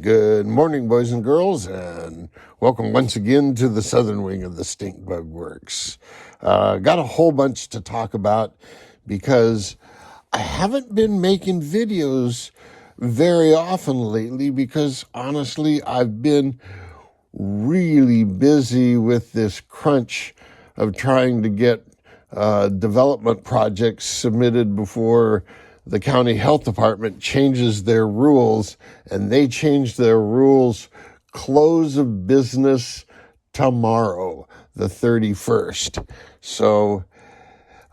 Good morning, boys and girls, and welcome once again to the southern wing of the Stink Bug Works. Got a whole bunch to talk about because I haven't been making videos very often lately because honestly, I've been really busy with this crunch of trying to get development projects submitted before the county health department changes their rules, and they change their rules close of business tomorrow, the 31st. So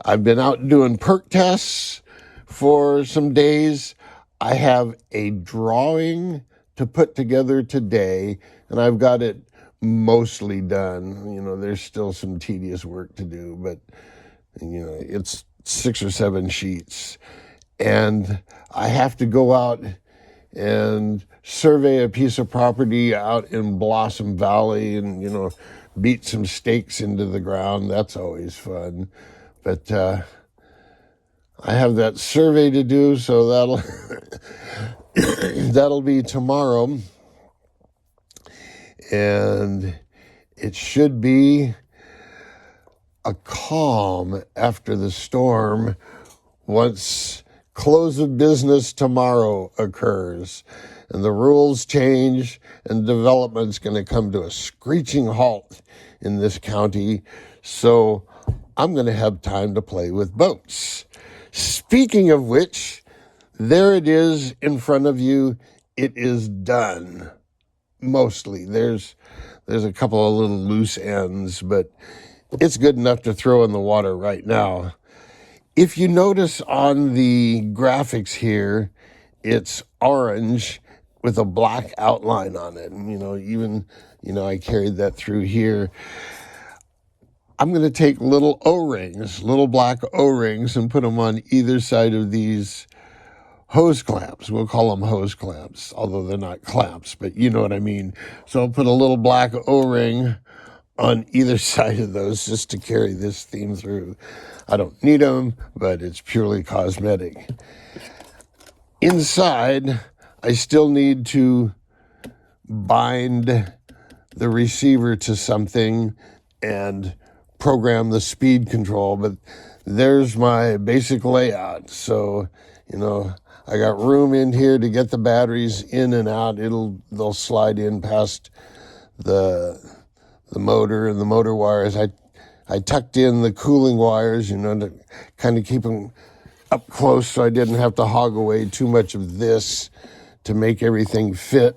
I've been out doing perk tests for some days. I have a drawing to put together today, and I've got it mostly done. There's still some tedious work to do, but it's 6 or 7 sheets. And I have to go out and survey a piece of property out in Blossom Valley and, beat some stakes into the ground. That's always fun. But I have that survey to do, so that'll be tomorrow. And it should be a calm after the storm once close of business tomorrow occurs and the rules change and development's going to come to a screeching halt in this county. So I'm going to have time to play with boats. Speaking of which, there it is in front of you. It is done. Mostly. There's a couple of little loose ends, but it's good enough to throw in the water right now. If you notice on the graphics here, it's orange with a black outline on it. And, I carried that through here. I'm going to take little O-rings, little black O-rings, and put them on either side of these hose clamps. We'll call them hose clamps, although they're not clamps, but you know what I mean. So I'll put a little black O-ring on either side of those just to carry this theme through. I don't need them, but it's purely cosmetic. Inside, I still need to bind the receiver to something and program the speed control, but there's my basic layout. So, I got room in here to get the batteries in and out. They'll slide in past the motor and the motor wires. I tucked in the cooling wires, to kind of keep them up close so I didn't have to hog away too much of this to make everything fit.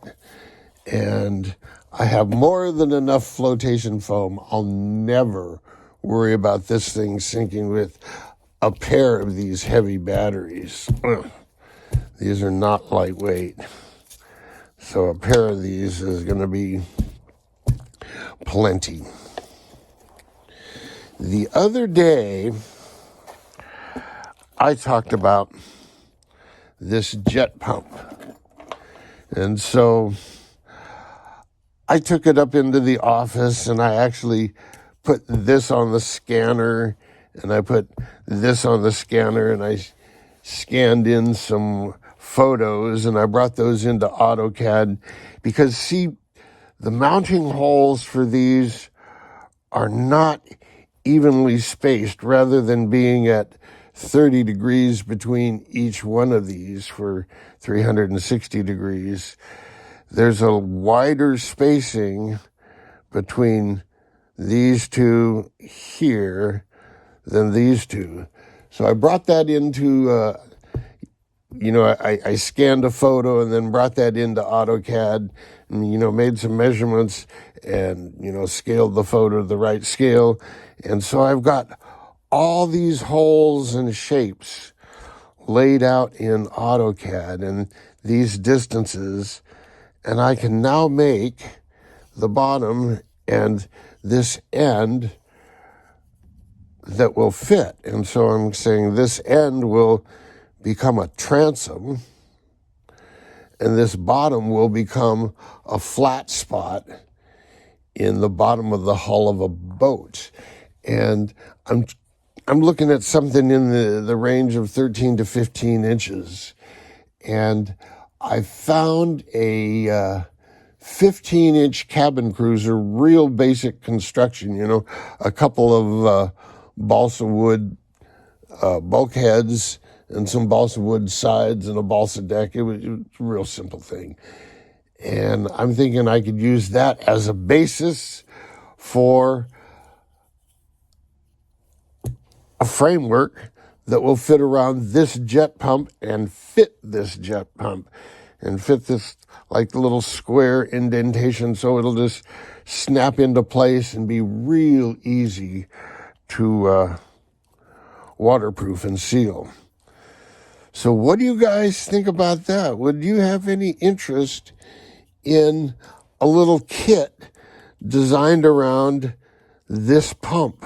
And I have more than enough flotation foam. I'll never worry about this thing sinking with a pair of these heavy batteries. These are not lightweight. So a pair of these is going to be plenty. The other day, I talked about this jet pump. And so I took it up into the office and I actually put this on the scanner and I put this on the scanner and I scanned in some photos and I brought those into AutoCAD because, see, the mounting holes for these are not evenly spaced rather than being at 30 degrees between each one of these for 360 degrees. There's a wider spacing between these two here than these two. So I brought that into, I scanned a photo and then brought that into AutoCAD and, made some measurements and, scaled the photo to the right scale. And so I've got all these holes and shapes laid out in AutoCAD and these distances, and I can now make the bottom and this end that will fit. And so I'm saying this end will become a transom and this bottom will become a flat spot in the bottom of the hull of a boat. And I'm looking at something in the range of 13 to 15 inches. And I found a 15-inch cabin cruiser, real basic construction, a couple of balsa wood bulkheads and some balsa wood sides and a balsa deck. It was a real simple thing. And I'm thinking I could use that as a basis for a framework that will fit around this jet pump and fit this jet pump and fit this like the little square indentation so it'll just snap into place and be real easy to waterproof and seal. So what do you guys think about that? Would you have any interest in a little kit designed around this pump?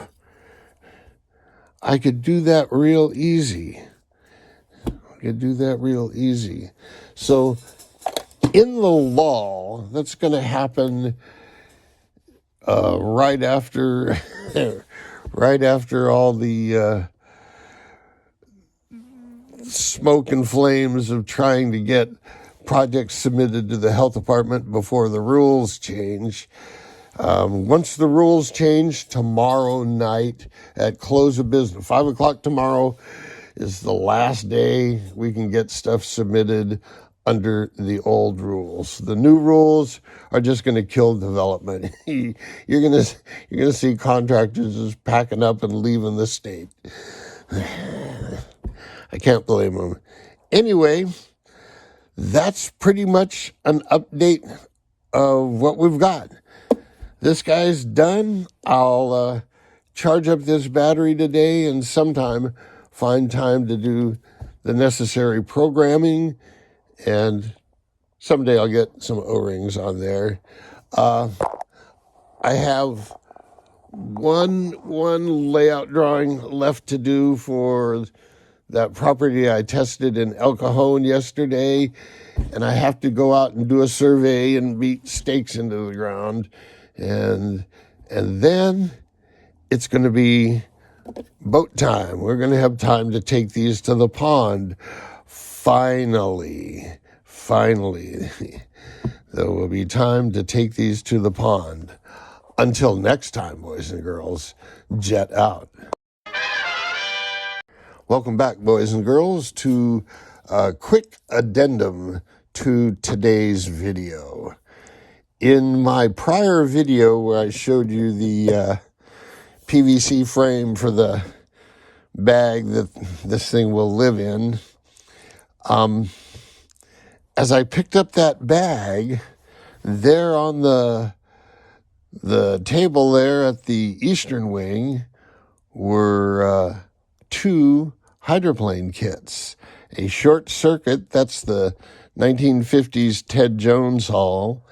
I could do that real easy. So in the lull, that's going to happen right after all the smoke and flames of trying to get projects submitted to the health department before the rules change. Once the rules change, tomorrow night at close of business, 5 o'clock tomorrow is the last day we can get stuff submitted under the old rules. The new rules are just going to kill development. You're going to see contractors just packing up and leaving the state. I can't blame them. Anyway, that's pretty much an update of what we've got. This guy's done. I'll charge up this battery today and sometime find time to do the necessary programming, and someday I'll get some O-rings on there. I have one layout drawing left to do for that property I tested in El Cajon yesterday, and I have to go out and do a survey and beat stakes into the ground. And then it's going to be boat time. We're going to have time to take these to the pond. Finally, there will be time to take these to the pond. Until next time, boys and girls, jet out. Welcome back, boys and girls, to a quick addendum to today's video. In my prior video where I showed you the PVC frame for the bag that this thing will live in, as I picked up that bag, there on the table there at the eastern wing were 2 hydroplane kits. A short circuit, that's the 1950s Ted Jones hull,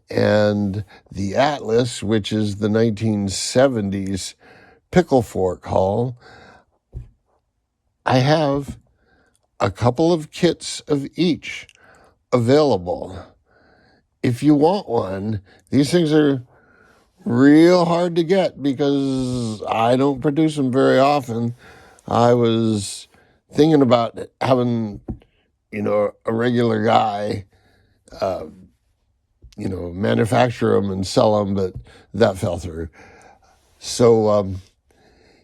and the Atlas, which is the 1970s Pickle Fork hull. I have a couple of kits of each available. If you want one, these things are real hard to get because I don't produce them very often. I was thinking about having, a regular guy, manufacture them and sell them, but that fell through. So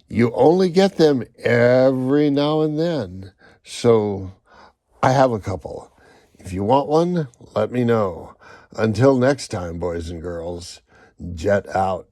you only get them every now and then. So I have a couple. If you want one, let me know. Until next time, boys and girls, jet out.